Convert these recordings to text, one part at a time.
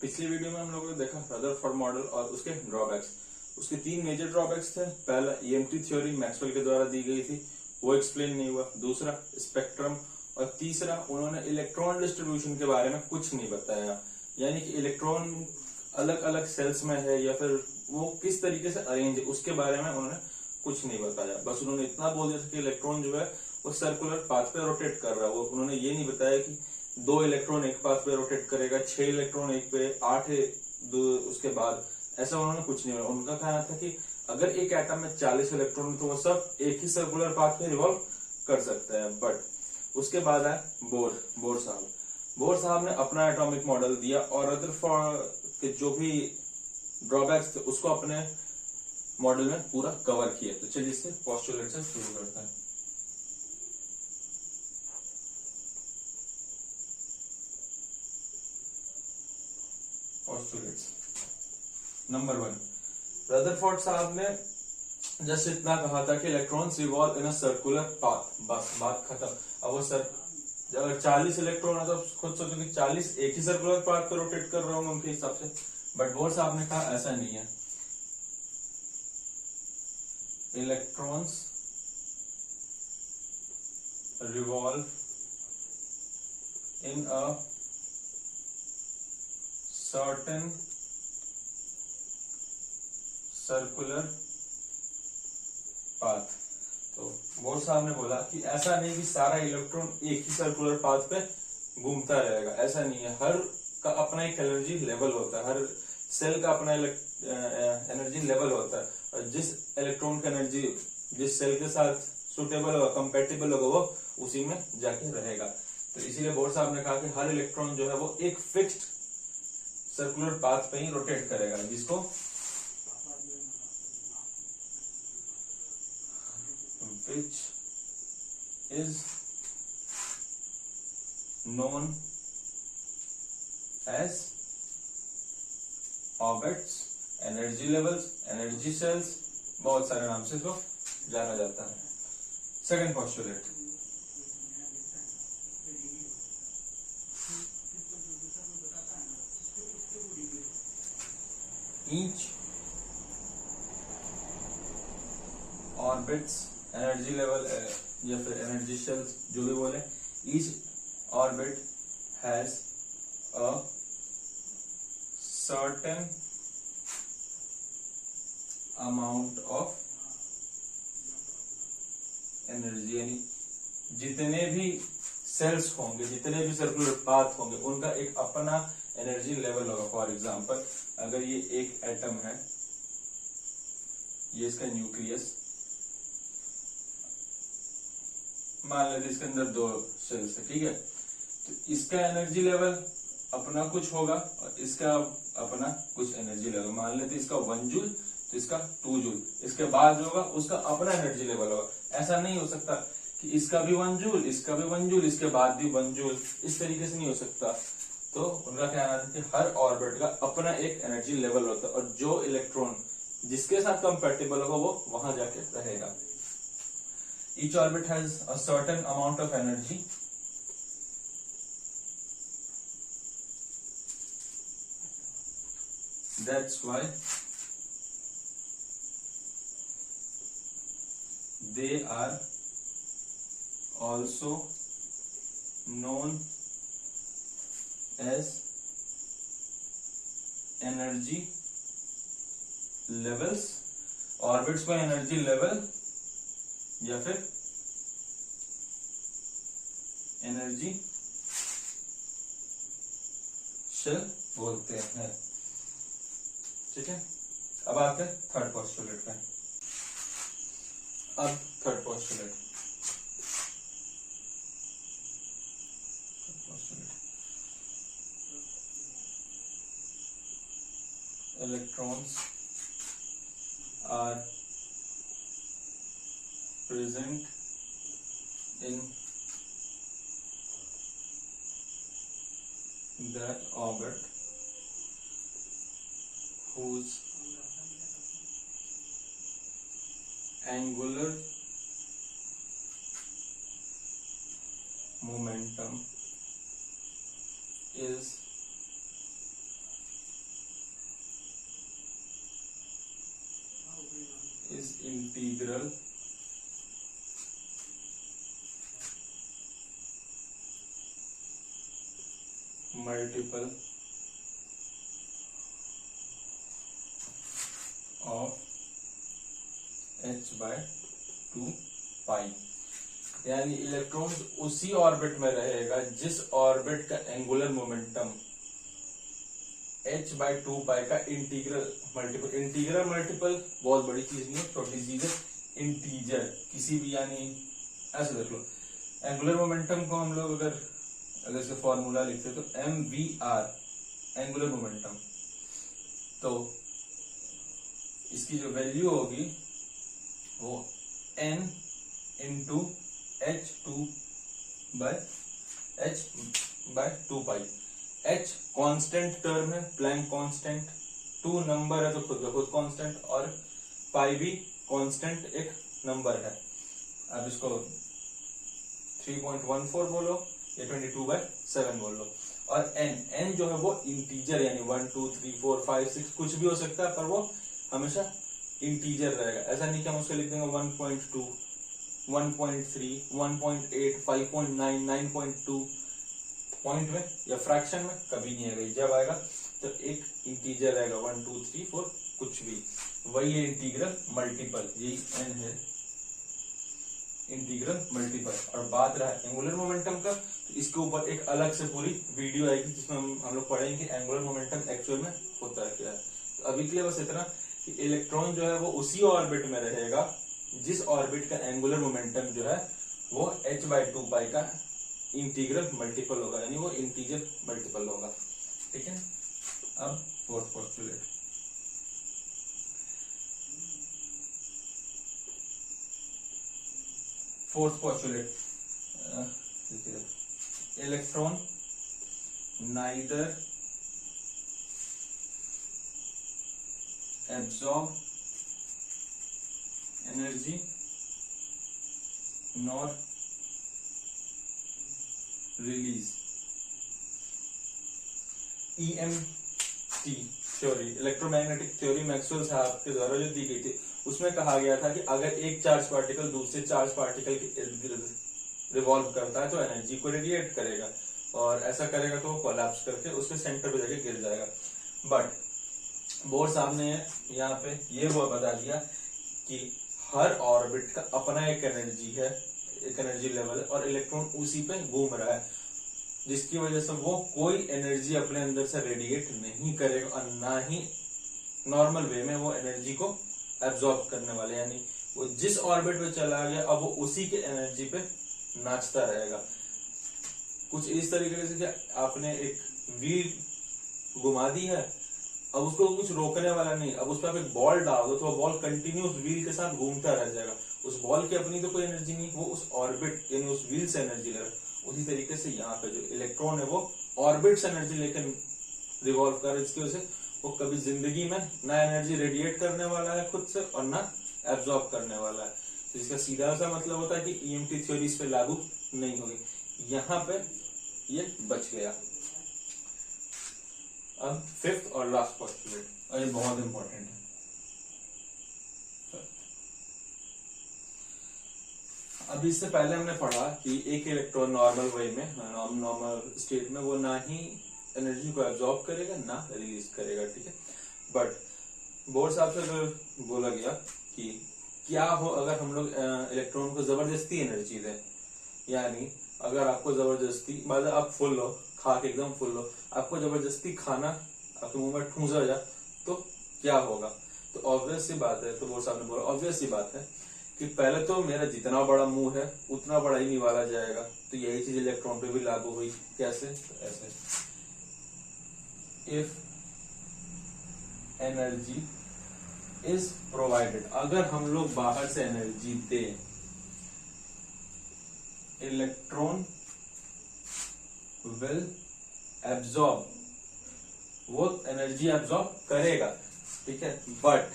पिछली वीडियो में हम लोगों ने देखा रदरफोर्ड मॉडल और उसके ड्रॉबैक्स। उसके 3 मेजर ड्रॉबैक्स थे। पहला, ईएमटी थ्योरी मैक्सवेल के द्वारा दी गई थी, वो एक्सप्लेन नहीं हुआ। दूसरा, स्पेक्ट्रम। और तीसरा, उन्होंने इलेक्ट्रॉन डिस्ट्रीब्यूशन के बारे में कुछ नहीं बताया, यानी कि इलेक्ट्रॉन अलग अलग सेल्स में है या फिर वो किस तरीके से अरेंज है, उसके बारे में उन्होंने कुछ नहीं बताया। बस उन्होंने इतना बोल दिया था कि इलेक्ट्रॉन जो है वो सर्कुलर पाथ पे रोटेट कर रहा है। वो उन्होंने ये नहीं बताया कि 2 इलेक्ट्रॉन एक पाथ पे रोटेट करेगा, 6 इलेक्ट्रॉन एक पे, 8 उसके बाद, ऐसा उन्होंने कुछ नहीं बोला। उनका कहना था कि अगर एक एटम में 40 इलेक्ट्रॉन है तो वो सब एक ही सर्कुलर पाथ पे रिवॉल्व कर सकते हैं। बट उसके बाद है बोर साहब। बोर साहब ने अपना एटॉमिक मॉडल दिया और रदरफोर्ड के जो भी ड्रॉबैक्स थे उसको अपने मॉडल में पूरा कवर किया। तो चलिए इससे पोस्टुलेट से शुरू करते हैं। पोस्टुलेट्स नंबर 1, रदरफोर्ड साहब ने जस्ट इतना कहा था कि electrons revolve in a circular path, बस बात खत्म। अब वो अगर 40 इलेक्ट्रॉन है तो खुद सोचो कि 40 एक ही सर्कुलर पाथ पे रोटेट कर रहे होंगे उनके हिसाब से। बट बोर साहब ने कहा ऐसा नहीं है, electrons revolve in a certain circular path. तो बोर साहब ने बोला कि ऐसा नहीं कि सारा इलेक्ट्रॉन एक ही सर्कुलर पाथ पे घूमता रहेगा, ऐसा नहीं है। हर का अपना एक एनर्जी लेवल होता है, हर सेल का अपना एनर्जी लेवल होता है, और जिस इलेक्ट्रॉन का एनर्जी जिस सेल के साथ सुटेबल होगा, कंपेटिबल होगा, वो उसी में जाके रहेगा। तो इसीलिए बोर साहब ने कहा कि हर इलेक्ट्रॉन जो है वो एक फिक्स्ड सर्कुलर पाथ पे ही रोटेट करेगा, जिसको which is known as orbits, energy levels, energy cells, बहुत सारे नाम से इसको जाना जाता है। Second postulate, each orbits energy level या फिर एनर्जी सेल्स जो भी बोले, each orbit has a certain amount of energy, यानी जितने भी सेल्स होंगे, जितने भी सर्कुलर पाथ होंगे, उनका एक अपना एनर्जी लेवल होगा। फॉर एग्जांपल, अगर ये एक एटम है, ये इसका न्यूक्लियस, मान लेते इसके अंदर 2 सेल्स है, ठीक है। तो इसका एनर्जी लेवल अपना कुछ होगा और इसका अपना कुछ एनर्जी लेवल, मान लेते इसका 1 जूल तो इसका 2 जूल, इसके बाद जो होगा उसका अपना एनर्जी लेवल होगा। ऐसा नहीं हो सकता कि इसका भी 1 जूल, इसका भी 1 जूल, इसके बाद भी 1 जूल, इस तरीके से नहीं हो सकता। तो उनका कहना था कि हर ऑर्बिट का अपना एक एनर्जी लेवल होता है और जो इलेक्ट्रॉन जिसके साथ कंपेटिबल होगा वो वहां जाके रहेगा। Each orbit has a certain amount of energy. That's why they are also known as energy levels. Orbits को energy level या फिर एनर्जी शेल बोलते हैं, ठीक है। अब आते हैं थर्ड पोस्टुलेट पे। अब third postulate, electrons are present in that orbit whose angular momentum is is integral multiple of h/2 पाई। यानी इलेक्ट्रॉन उसी ऑर्बिट में रहेगा जिस ऑर्बिट का एंगुलर मोमेंटम h/2 पाई का इंटीग्रल मल्टीपल। इंटीग्रल मल्टीपल बहुत बड़ी चीज नहीं है, छोटी चीज है। इंटीजर किसी भी, यानी ऐसे देख लो, एंगुलर मोमेंटम को हम लोग अगर इसका फॉर्मूला लिखते तो mvr एंगुलर मोमेंटम, तो इसकी जो वैल्यू होगी वो n इंटू h/2 पाई। h कांस्टेंट टर्म है, प्लैंक कांस्टेंट, 2 नंबर है तो खुद का खुद कांस्टेंट, और पाई भी कांस्टेंट एक नंबर है। अब इसको 3.14 बोलो या 22/7 बोल लो। और n जो है वो इंटीजर, यानी 1 2 3 4 5 6 कुछ भी हो सकता है, पर वो हमेशा इंटीजर रहेगा। ऐसा नहीं कि हम उसको लिख देंगे 1.2 1.3 1.8 5.9 9.2 पॉइंट में या फ्रैक्शन में कभी नहीं आएगा। जब आएगा तो एक इंटीजर रहेगा 1 2 3 4 कुछ भी। वही है इंटीग्रल मल्टीपल, यही n है इंटीग्रल मल्टीपल। और बात रहा एंगुलर मोमेंटम का, तो इसके ऊपर एक अलग से पूरी वीडियो आएगी जिसमें हम लोग पढ़ेंगे एंगुलर मोमेंटम एक्चुअल में होता है क्या है। तो अभी के लिए बस इतना कि इलेक्ट्रॉन जो है वो उसी ऑर्बिट में रहेगा जिस ऑर्बिट का एंगुलर मोमेंटम जो है वो h/2 पाई का इंटीग्रल मल्टीपल होगा, यानी वो इंटीजर मल्टीपल होगा। ठीक है। अब fourth postulate, electron neither absorb energy nor release। EMT theory, electromagnetic theory Maxwell साहब के द्वारा जो दी गई थी, उसमें कहा गया था कि अगर एक चार्ज पार्टिकल दूसरे चार्ज पार्टिकल के इर्द गिर्द रिवॉल्व करता है तो एनर्जी को रेडिएट करेगा, और ऐसा करेगा तो वो कोलैप्स करके उसके सेंटर पे जाके गिर जाएगा। बट बोर साहब ने यहाँ पे ये वो बता दिया कि हर ऑर्बिट का अपना एक एनर्जी है, एक एनर्जी लेवल है, और इलेक्ट्रॉन उसी पे घूम रहा है, जिसकी वजह से वो कोई एनर्जी अपने अंदर से रेडिएट नहीं करेगा और ना ही नॉर्मल वे में वो एनर्जी को एब्जॉर्ब करने वाले। यानी वो जिस ऑर्बिट पे चला गया अब वो उसी के एनर्जी पे नाचता रहेगा। कुछ इस तरीके से कि आपने एक व्हील घुमा दी है, अब उसको कुछ रोकने वाला नहीं, अब उस पर आप एक बॉल डाल दो तो वो बॉल कंटिन्यूस व्हील के साथ घूमता रह जाएगा। उस बॉल की अपनी तो कोई एनर्जी नहीं, वो उस ऑर्बिट यानी उस व्हील से एनर्जी ले रहा है। उसी तरीके से यहाँ पे जो इलेक्ट्रॉन है वो ऑर्बिट से एनर्जी लेकर रिवॉल्व कर, इसकी वजह से वो कभी जिंदगी में ना एनर्जी रेडिएट करने वाला है खुद से और ना एब्जॉर्ब करने वाला है। तो इसका सीधा सा मतलब होता है कि ईएमटी थ्योरी इस पे लागू नहीं होगी। यहाँ पे ये बच गया। अब फिफ्थ और लास्ट पोस्टुलेट, और ये बहुत इंपॉर्टेंट है। अभी इससे पहले हमने पढ़ा कि एक इलेक्ट्रॉन नॉर्मल वे में, नॉर्मल स्टेट में वो ना ही एनर्जी को एब्जॉर्ब करेगा ना रिलीज करेगा। ठीक है। बट बोर साहब से अगर बोला गया कि क्या हो अगर हम लोग इलेक्ट्रॉन को जबरदस्ती एनर्जी दें, यानी अगर आपको जबरदस्ती, मतलब आप फुल हो, खा के एकदम फुल हो, आपको जबरदस्ती खाना आपके मुंह में ठूंसा जा तो क्या होगा। तो ऑब्वियस सी बात है, तो बोर साहब ने बोला ऑब्वियस सी बात है कि पहले तो मेरा जितना बड़ा मुंह है उतना बड़ा ही निवाला जाएगा। तो यही चीज इलेक्ट्रॉन पे भी लागू हुई। कैसे? तो ऐसे, इफ एनर्जी इज प्रोवाइडेड, अगर हम लोग बाहर से एनर्जी दें, इलेक्ट्रॉन विल एब्जॉर्ब, वो एनर्जी एब्जॉर्ब करेगा। ठीक है। बट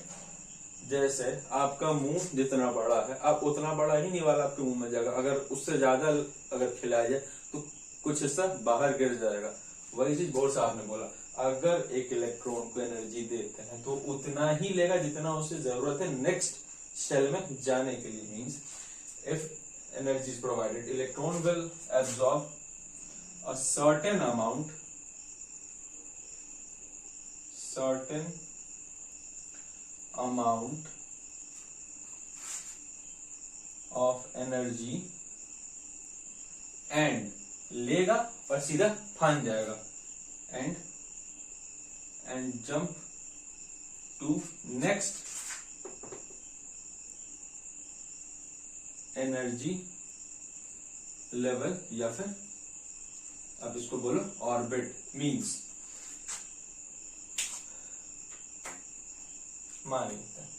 जैसे आपका मुंह जितना बड़ा है, आप उतना बड़ा ही निवाला आपके मुंह में जाएगा। अगर उससे ज्यादा अगर खिलाया जाए तो कुछ हिस्सा बाहर गिर जाएगा। वही चीज बोर साहब ने बोला, अगर एक इलेक्ट्रॉन को एनर्जी देते हैं तो उतना ही लेगा जितना उसे जरूरत है नेक्स्ट शेल में जाने के लिए। Means if energy is provided, electron will absorb a certain amount of energy and लेगा और सीधा फान जाएगा and jump to next energy level, या फिर अब इसको बोलो ऑर्बिट। मींस मान लेते हैं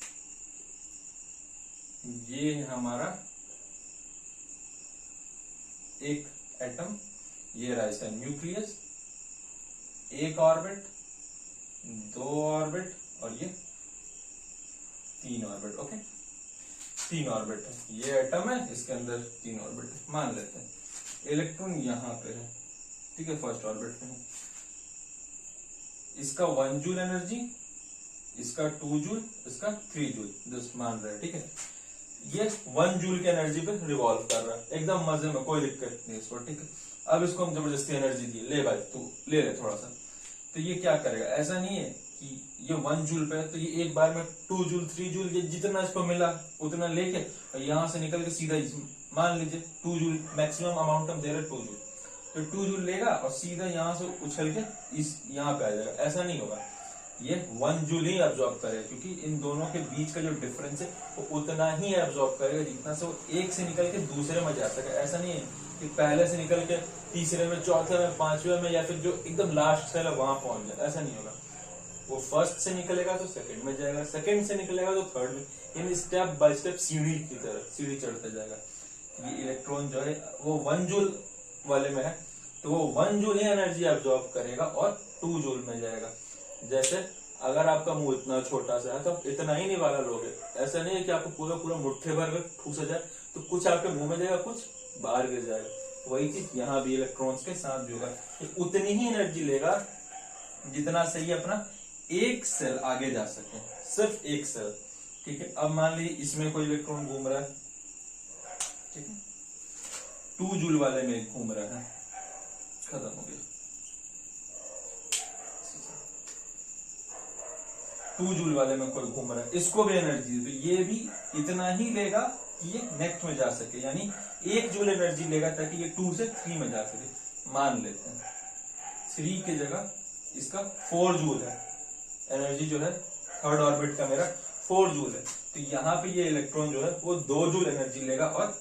ये है हमारा एक एटम, ये रहा इसका न्यूक्लियस, एक ऑर्बिट, दो ऑर्बिट और ये तीन ऑर्बिट। ओके, तीन ऑर्बिट है, ये एटम है, इसके अंदर तीन ऑर्बिट है। मान लेते हैं इलेक्ट्रॉन यहां पे है, ठीक है, फर्स्ट ऑर्बिट पे है, इसका 1 जूल एनर्जी, इसका 2 जूल, इसका 3 जूल, जस्ट मान रहे हैं, ठीक है। ये 1 जूल की एनर्जी पे रिवॉल्व कर रहा है, एकदम मजे में, कोई दिक्कत नहीं इसको, ठीक है। अब इसको हम जबरदस्ती एनर्जी दी, ले भाई तू ले ले थोड़ा सा, तो ये क्या करेगा, ऐसा नहीं है कि ये 1 जूल पे है तो ये एक बार में 2 जूल 3 जूल ये जितना इसको मिला उतना लेके और यहां से निकल के सीधा, मान लीजिए 2 जूल मैक्सिमम अमाउंट हम दे रहे 2 जूल, तो 2 जूल लेगा और सीधा यहां से उछल के इस यहाँ पे आ जाएगा। ऐसा नहीं होगा, ये 1 जूल ही एब्जॉर्ब करेगा, क्योंकि इन दोनों के बीच का जो डिफरेंस है वो उतना ही एब्जॉर्ब करेगा जितना से वो एक से निकल के दूसरे में जा सके। ऐसा नहीं है कि पहले से निकल के तीसरे में, चौथे में, पांचवे में, या फिर जो एकदम लास्ट सेल है वहां पहुंच जाए, ऐसा नहीं होगा। वो फर्स्ट से निकलेगा तो सेकंड में जाएगा, सेकंड से निकलेगा तो थर्ड में, यानी स्टेप बाय स्टेप सीढ़ी की तरह सीढ़ी चढ़ता जाएगा। ये इलेक्ट्रॉन जो है वो 1 जूल वाले में है तो वो 1 जूल ही एनर्जी एब्जॉर्ब करेगा और 2 जूल में जाएगा। जैसे अगर आपका मुंह इतना छोटा सा है तो आप इतना ही निवाला लोगे, ऐसा नहीं है कि आपको पूरा पूरा मुट्ठे भर में ठूसा जाए, तो कुछ आपके मुंह में जाएगा, कुछ बाहर गिर जाएगा। वही चीज यहाँ भी इलेक्ट्रॉन्स के साथ भी होगा, उतनी ही एनर्जी लेगा जितना सही अपना एक सेल आगे जा सके, सिर्फ एक सेल, ठीक है। अब मान लीजिए इसमें कोई इलेक्ट्रॉन घूम रहा है, ठीक है, 2 जूल वाले में घूम रहा है, खत्म हो गया। 2 जूल वाले में कोई घूम रहा है, इसको भी एनर्जी, तो ये भी इतना ही लेगा कि ये नेक्स्ट में जा सके, यानी 1 जूल एनर्जी लेगा ताकि ये 2 से 3 में जा सके। मान लेते हैं 3 की जगह इसका 4 जूल है, एनर्जी जो है थर्ड ऑर्बिट का मेरा 4 जूल है, तो यहाँ पे ये इलेक्ट्रॉन जो है वो 2 जूल एनर्जी लेगा और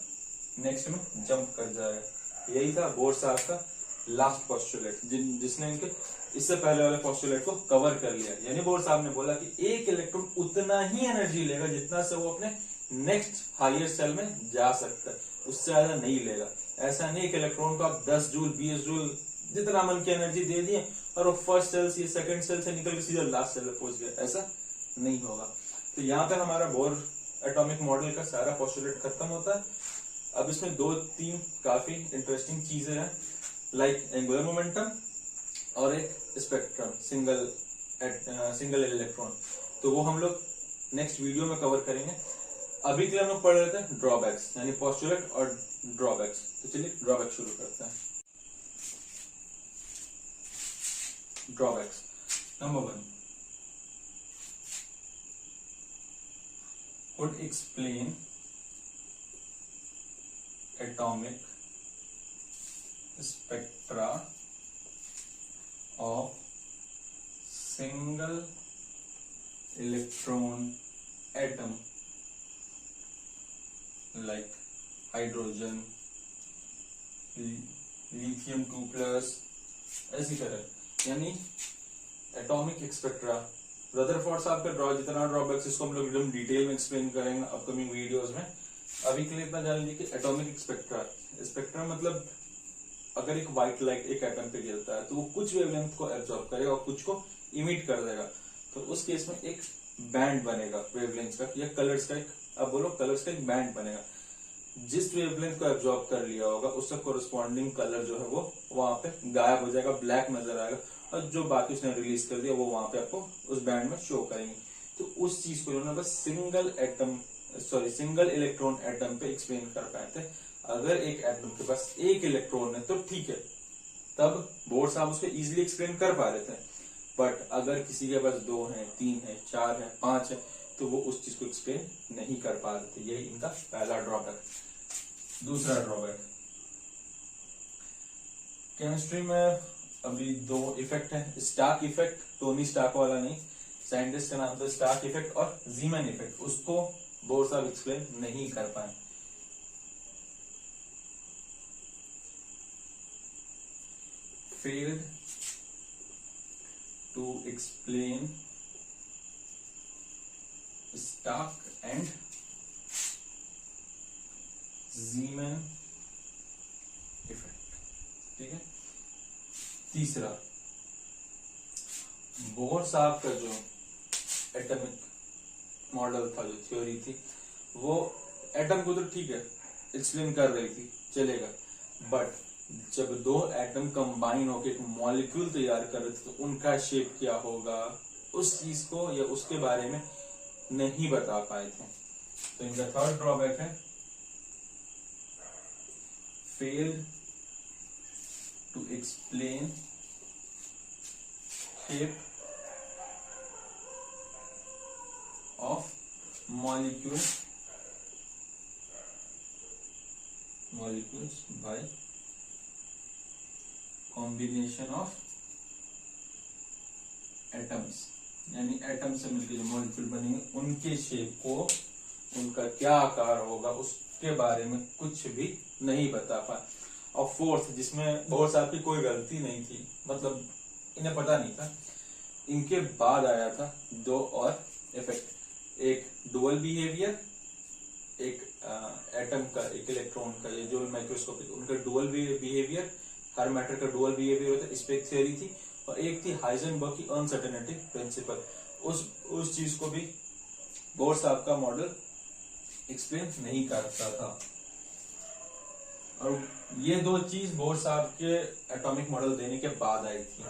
नेक्स्ट में जंप कर जाएगा। यही था बोर साहब का लास्ट पोस्टुलेट, जिसने इनके इससे पहले वाले पोस्टुलेट को कवर कर लिया। यानी बोर साहब ने बोला कि एक इलेक्ट्रॉन उतना ही एनर्जी लेगा जितना से वो अपने नेक्स्ट हायर सेल में जा सकता है, उससे ज्यादा नहीं लेगा। ऐसा नहीं कि इलेक्ट्रॉन को आप 10 जूल 20 जूल जितना मन की एनर्जी दे दिए और वो फर्स्ट सेल से सेकंड सेल से निकल के सीधा लास्ट सेल में पहुंच गया, ऐसा नहीं होगा। तो यहाँ पे हमारा बोर एटॉमिक मॉडल का सारा पोस्टुलेट खत्म होता है। अब इसमें 2-3 काफी इंटरेस्टिंग चीजें हैं, लाइक एंगुलर मोमेंटम और एक स्पेक्ट्रम, सिंगल इलेक्ट्रॉन, तो वो हम लोग नेक्स्ट वीडियो में कवर करेंगे। अभी के लिए हम लोग पढ़ लेते हैं ड्रॉबैक्स, यानी पोस्टुलेट और ड्रॉबैक्स। तो चलिए ड्रॉबैक्स शुरू करते हैं। Drawbacks number 1, would explain atomic spectra of single electron atom like hydrogen, lithium 2+, ऐसी तरह। यानी एटॉमिक स्पेक्ट्रा, रदरफोर्ड साहब का जितना ड्रॉबैक्स, इसको हम लोग एकदम डिटेल में एक्सप्लेन करेंगे अपकमिंग वीडियोस में। अभी के लिए इतना जान लीजिए कि एटॉमिक स्पेक्ट्रा मतलब अगर एक व्हाइट लाइट एक एटम पे गिरता है तो वो कुछ वेवलेंथ को एब्जॉर्ब करेगा और कुछ को इमिट कर देगा, तो उस केस में एक बैंड बनेगा वेवलेंथ का या कलर्स का, एक अब बोलो कलर्स का एक बैंड बनेगा। जिस वेवलेंथ को एब्जॉर्ब कर लिया होगा उसका कोरिस्पॉन्डिंग कलर जो है वो वहां पे गायब हो जाएगा, ब्लैक नजर आएगा, और जो बाकी उसने रिलीज कर दिया वो वहां पे आपको उस बैंड में शो करेंगे। तो उस चीज को उन्होंने बस single atom single electron atom पे एक्सप्लेन कर पाए थे। अगर एक एटम के पास एक इलेक्ट्रॉन है तो ठीक है, तब बोर साहब उसको इजीली एक्सप्लेन कर पा रहे थे। बट अगर किसी के पास 2 है, 3 है, 4 है, 5 है, तो वो उस चीज को एक्सप्लेन नहीं कर पा रहे थे। यही इनका पहला ड्रॉबैक। दूसरा ड्रॉबैक, केमिस्ट्री में अभी 2 इफेक्ट है, स्टार्क इफेक्ट, टोनी स्टार्क वाला नहीं, साइंटिस्ट का नाम था स्टार्क इफेक्ट, और जीमैन इफेक्ट, उसको बोर साहब एक्सप्लेन नहीं कर पाए। failed to explain Stark and Zeeman effect। ठीक है। तीसरा, बोर साहब का जो एटॉमिक मॉडल था, जो थ्योरी थी, वो एटम को तो ठीक है एक्सप्लेन कर रही थी, चलेगा, बट जब 2 एटम कंबाइन होकर एक मॉलिक्यूल तैयार कर रहे थे तो उनका शेप क्या होगा, उस चीज को या उसके बारे में नहीं बता पाए थे। तो इनका थर्ड ड्रॉबैक है failed to explain shape of molecules by combination of atoms, यानी एटम से मिलकर जो मॉलिक्यूल बनेंगे उनके शेप को, उनका क्या आकार होगा, उसके बारे में कुछ भी नहीं बता पाए। और फोर्थ, जिसमें बोर साहब की कोई गलती नहीं थी, मतलब इन्हें पता नहीं था, इनके बाद आया था 2 और इफेक्ट, एक डुअल बिहेवियर, एक एटम का, एक इलेक्ट्रॉन का, ये जो माइक्रोस्कोपिक, उनका डुअल बिहेवियर, हर मैटर का डुअल बिहेवियर होता है, इस पे एक थ्योरी थी। और एक थी हाइजेनबर्ग की अनसर्टेनिटी प्रिंसिपल, उस चीज को भी बोर साहब का मॉडल एक्सप्लेन नहीं करता था। और ये 2 चीज बोर साहब के एटॉमिक मॉडल देने के बाद आई थी।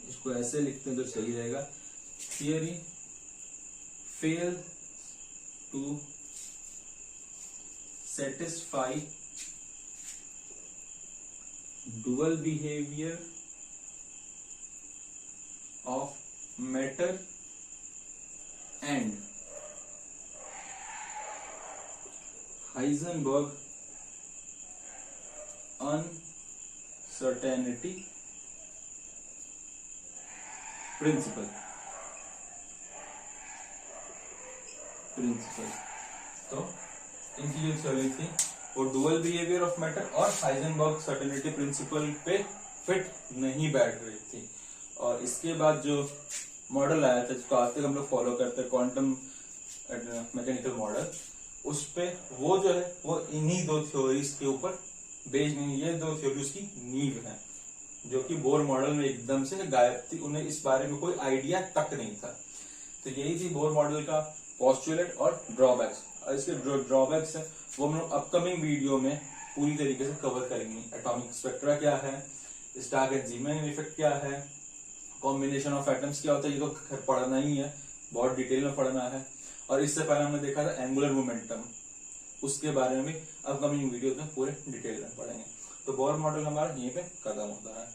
इसको ऐसे लिखते हैं तो सही रहेगा, theory fail to satisfy dual behavior of matter and Heisenberg uncertainty principle। तो इनकी जो थ्योरी थी वो डुअल बिहेवियर ऑफ मैटर और हाइजेनबर्ग सर्टेनिटी प्रिंसिपल पे फिट नहीं बैठ रही थी। और इसके बाद जो मॉडल आया था, जिसको आज तक हम लोग फॉलो करते हैं, क्वांटम मैकेनिकल मॉडल, उस पे वो जो है वो इन्हीं 2 थ्योरीज के ऊपर बेस्ड नहीं, ये 2 थ्योरीज की नींव है, जो कि बोर मॉडल में एकदम से गायब थी, उन्हें इस बारे में कोई आइडिया तक नहीं था। तो यही थी बोर मॉडल का पोस्टुलेट और ड्रॉबैक्स। और इसके जो ड्रॉबैक्स है वो हम लोग अपकमिंग वीडियो में पूरी तरीके से कवर करेंगे। एटॉमिक स्पेक्ट्रा क्या है, स्टार्क एंड ज़ीमैन इफेक्ट क्या है, कॉम्बिनेशन ऑफ एटम्स क्या होता है, ये तो पढ़ना ही है, बहुत डिटेल में पढ़ना है। और इससे पहले हमने देखा था एंगुलर मोमेंटम, उसके बारे में भी अपकमिंग वीडियो में पूरे डिटेल में पढ़ेंगे। तो बोर मॉडल हमारा यहीं पे खत्म होता है।